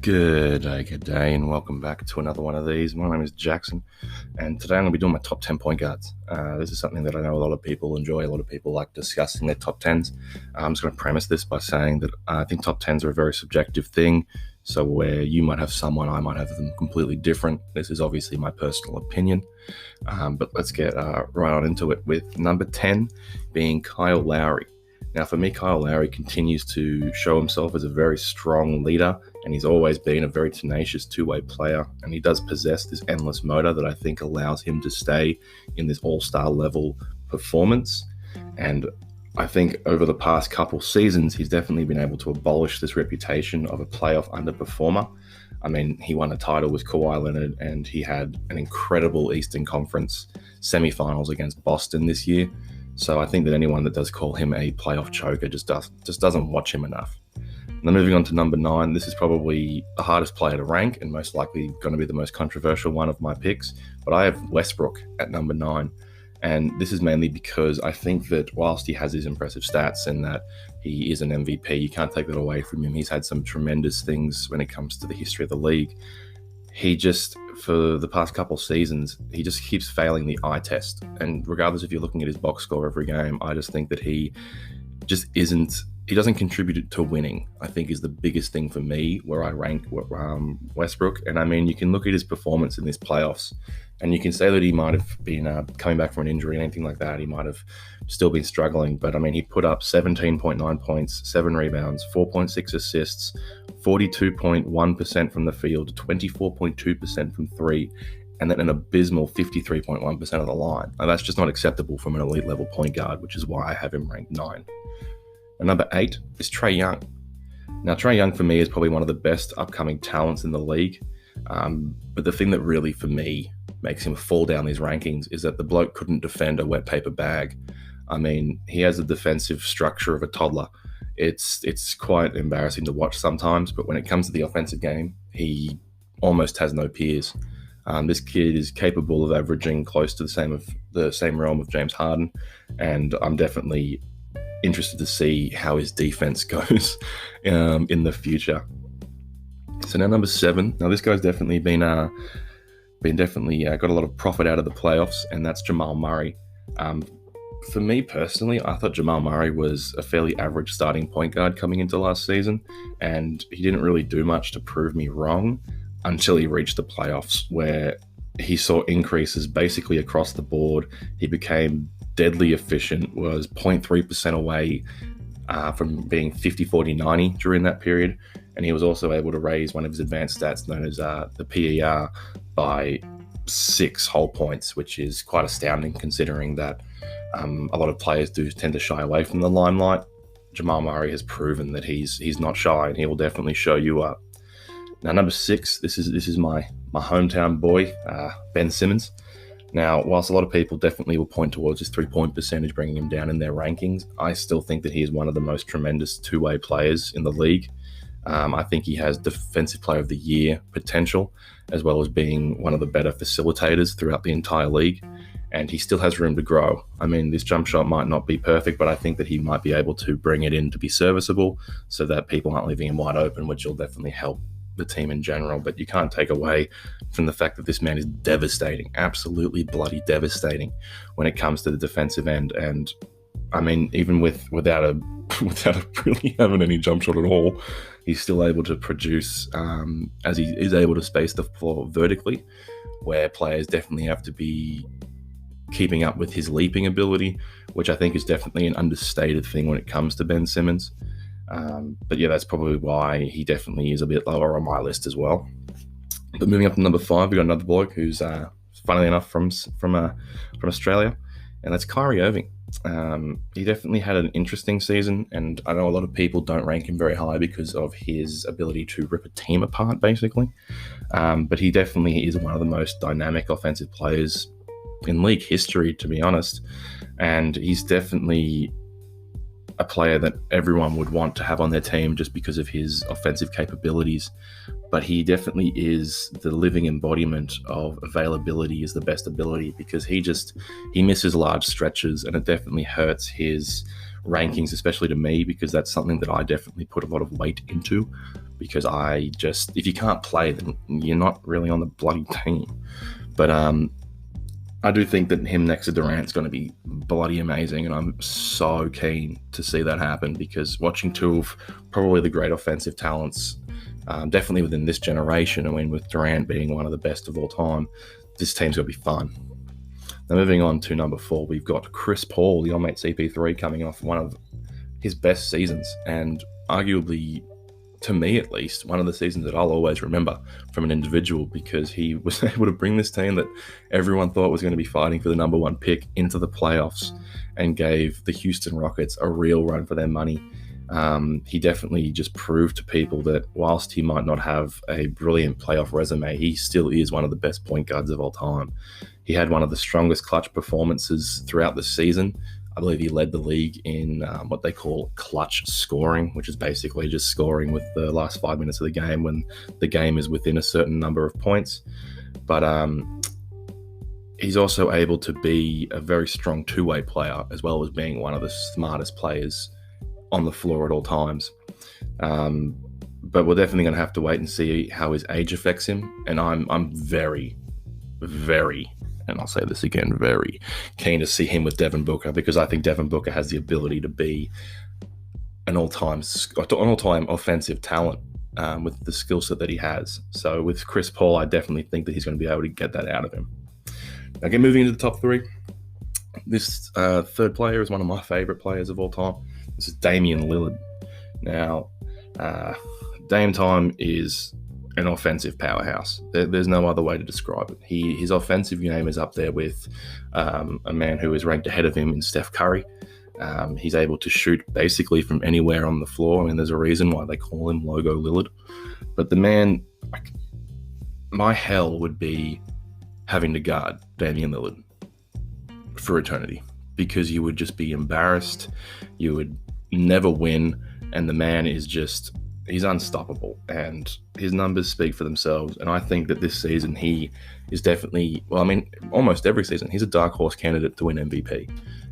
Good day, and welcome back to another one of these. My name is Jackson, and today I'm going to be doing my top 10 point guards. This is something that I know a lot of people enjoy. A lot of people like discussing their top 10s. I'm just going to premise this by saying that I think top 10s are a very subjective thing. So where you might have someone, I might have them completely different. This is obviously my personal opinion. But let's get right on into it with number 10 being Kyle Lowry. Now, for me, Kyle Lowry continues to show himself as a very strong leader, and he's always been a very tenacious two-way player, and he does possess this endless motor that I think allows him to stay in this all-star level performance. And I think over the past couple seasons, he's definitely been able to abolish this reputation of a playoff underperformer. I mean, he won a title with Kawhi Leonard, and he had an incredible Eastern Conference semifinals against Boston this year. So I think that anyone that does call him a playoff choker just doesn't watch him enough. Now, moving on to number 9, this is probably the hardest player to rank and most likely going to be the most controversial one of my picks. But I have Westbrook at number 9. And this is mainly because I think that whilst he has his impressive stats and that he is an MVP, you can't take that away from him. He's had some tremendous things when it comes to the history of the league. He just, for the past couple seasons, he just keeps failing the eye test. And regardless if you're looking at his box score every game, I just think that he doesn't contribute to winning, I think is the biggest thing for me where I rank Westbrook. And I mean, you can look at his performance in this playoffs and you can say that he might have been coming back from an injury and anything like that. He might have still been struggling. But I mean, he put up 17.9 points, 7 rebounds, 4.6 assists, 42.1% from the field, 24.2% from three, and then an abysmal 53.1% of the line. Now, that's just not acceptable from an elite level point guard, which is why I have him ranked 9. And number 8 is Trae Young. Now, Trae Young for me is probably one of the best upcoming talents in the league. But the thing that really, for me, makes him fall down these rankings is that the bloke couldn't defend a wet paper bag. I mean, he has the defensive structure of a toddler. It's quite embarrassing to watch sometimes, but when it comes to the offensive game, he almost has no peers. This kid is capable of averaging close to the same realm of James Harden, and I'm definitely interested to see how his defense goes in the future. So now number 7. Now this guy's definitely got a lot of profit out of the playoffs, and that's Jamal Murray. For me personally, I thought Jamal Murray was a fairly average starting point guard coming into last season, and he didn't really do much to prove me wrong until he reached the playoffs, where he saw increases basically across the board. He became deadly efficient, was 0.3% away from being 50-40-90 during that period, and he was also able to raise one of his advanced stats known as the PER by 6 whole points, which is quite astounding considering that a lot of players do tend to shy away from the limelight. Jamal Murray has proven that he's not shy, and he will definitely show you up. Now, number 6, this is my hometown boy, Ben Simmons. Now, whilst a lot of people definitely will point towards his 3-point percentage bringing him down in their rankings, I still think that he is one of the most tremendous two-way players in the league. I think he has Defensive Player of the Year potential, as well as being one of the better facilitators throughout the entire league. And he still has room to grow. I mean, this jump shot might not be perfect, but I think that he might be able to bring it in to be serviceable so that people aren't leaving him wide open, which will definitely help the team in general. But you can't take away from the fact that this man is devastating, absolutely bloody devastating when it comes to the defensive end. And I mean, even without really having any jump shot at all, he's still able to produce as he is able to space the floor vertically, where players definitely have to be keeping up with his leaping ability, which I think is definitely an understated thing when it comes to Ben Simmons. But yeah, that's probably why he definitely is a bit lower on my list as well. But moving up to number 5, we got another bloke who's funnily enough from Australia, and that's Kyrie Irving. He definitely had an interesting season, and I know a lot of people don't rank him very high because of his ability to rip a team apart, basically. But he definitely is one of the most dynamic offensive players in league history, to be honest. And he's definitely a player that everyone would want to have on their team just because of his offensive capabilities. But he definitely is the living embodiment of availability is the best ability, because he misses large stretches, and it definitely hurts his rankings, especially to me, because that's something that I definitely put a lot of weight into, because if you can't play, then you're not really on the bloody team. But I do think that him next to Durant's going to be bloody amazing, and I'm so keen to see that happen, because watching two of probably the great offensive talents, definitely within this generation, I mean, with Durant being one of the best of all time, this team's going to be fun. Now, moving on to number 4, we've got Chris Paul, the old-mate CP3, coming off one of his best seasons, and arguably, to me at least, one of the seasons that I'll always remember from an individual, because he was able to bring this team that everyone thought was going to be fighting for the number 1 pick into the playoffs and gave the Houston Rockets a real run for their money. He definitely just proved to people that whilst he might not have a brilliant playoff resume, he still is one of the best point guards of all time. He had one of the strongest clutch performances throughout the season. I believe he led the league in what they call clutch scoring, which is basically just scoring with the last 5 minutes of the game when the game is within a certain number of points. But he's also able to be a very strong two-way player, as well as being one of the smartest players on the floor at all times. But we're definitely going to have to wait and see how his age affects him. And I'm very, very, and I'll say this again, very keen to see him with Devin Booker, because I think Devin Booker has the ability to be an all-time offensive talent with the skill set that he has. So with Chris Paul, I definitely think that he's going to be able to get that out of him. Okay, moving into the top 3. This third player is one of my favorite players of all time. This is Damian Lillard. Now, Dame Time is an offensive powerhouse. There's no other way to describe it. His offensive game is up there with a man who is ranked ahead of him in Steph Curry. He's able to shoot basically from anywhere on the floor. I mean, there's a reason why they call him Logo Lillard. But the man, my hell would be having to guard Damian Lillard for eternity, because you would just be embarrassed. You would never win. And the man is he's unstoppable, and his numbers speak for themselves. And I think that this season he is definitely, almost every season, he's a dark horse candidate to win MVP,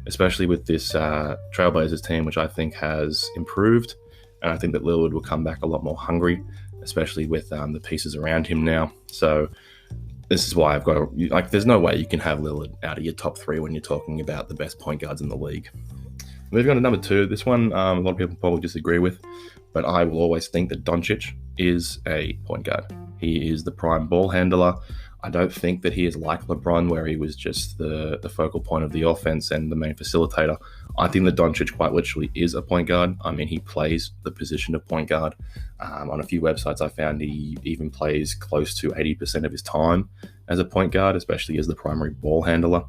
especially with this Trailblazers team, which I think has improved. And I think that Lillard will come back a lot more hungry, especially with the pieces around him now. So this is why I've got there's no way you can have Lillard out of your top 3 when you're talking about the best point guards in the league. Moving on to number 2, this one a lot of people probably disagree with, but I will always think that Doncic is a point guard. He is the prime ball handler. I don't think that he is like LeBron, where he was just the focal point of the offense and the main facilitator. I think that Doncic quite literally is a point guard. I mean, he plays the position of point guard. On a few websites I found he even plays close to 80% of his time as a point guard, especially as the primary ball handler.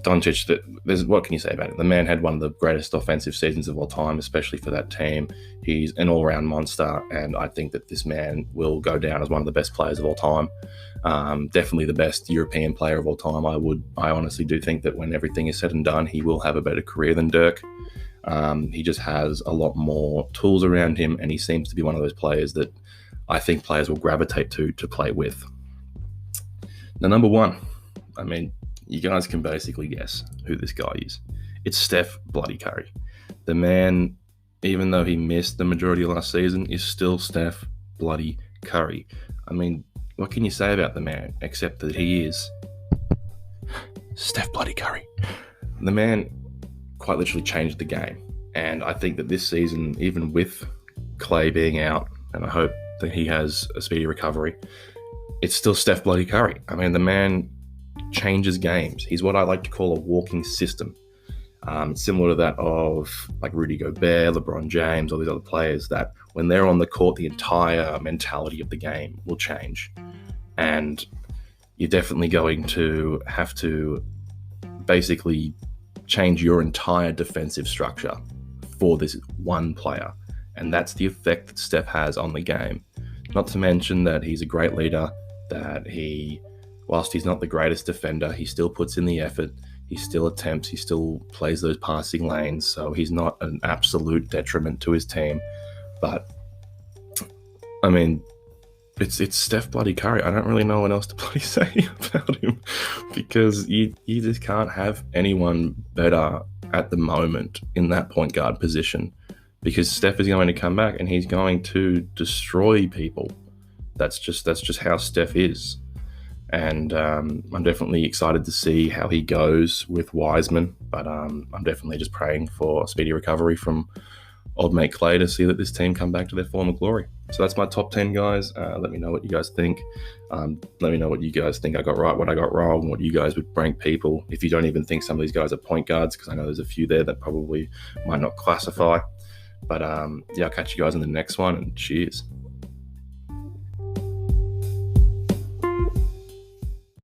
Doncic, what can you say about it? The man had one of the greatest offensive seasons of all time, especially for that team. He's an all-round monster, and I think that this man will go down as one of the best players of all time. Definitely the best European player of all time. I honestly do think that when everything is said and done, he will have a better career than Dirk. He just has a lot more tools around him, and he seems to be one of those players that I think players will gravitate to play with. Now, number 1, you guys can basically guess who this guy is. It's Steph bloody Curry. The man, even though he missed the majority of last season, is still Steph bloody Curry. What can you say about the man except that he is Steph bloody Curry? The man quite literally changed the game. And I think that this season, even with Clay being out, and I hope that he has a speedy recovery, it's still Steph bloody Curry. The man changes games. He's what I like to call a walking system. Similar to that of like Rudy Gobert, LeBron James, all these other players, that when they're on the court, the entire mentality of the game will change. And you're definitely going to have to basically change your entire defensive structure for this one player. And that's the effect that Steph has on the game. Not to mention that he's a great leader, that whilst he's not the greatest defender, he still puts in the effort, he still attempts, he still plays those passing lanes, so he's not an absolute detriment to his team. But, it's Steph bloody Curry. I don't really know what else to bloody say about him, because you just can't have anyone better at the moment in that point guard position, because Steph is going to come back and he's going to destroy people. That's just how Steph is. And I'm definitely excited to see how he goes with Wiseman, but I'm definitely just praying for a speedy recovery from old mate Clay to see that this team come back to their former glory. So that's my top 10, guys. Let me know what you guys think. Let me know what you guys think I got right, what I got wrong, what you guys would rank people. If you don't even think some of these guys are point guards, because I know there's a few there that probably might not classify. But yeah, I'll catch you guys in the next one, and cheers.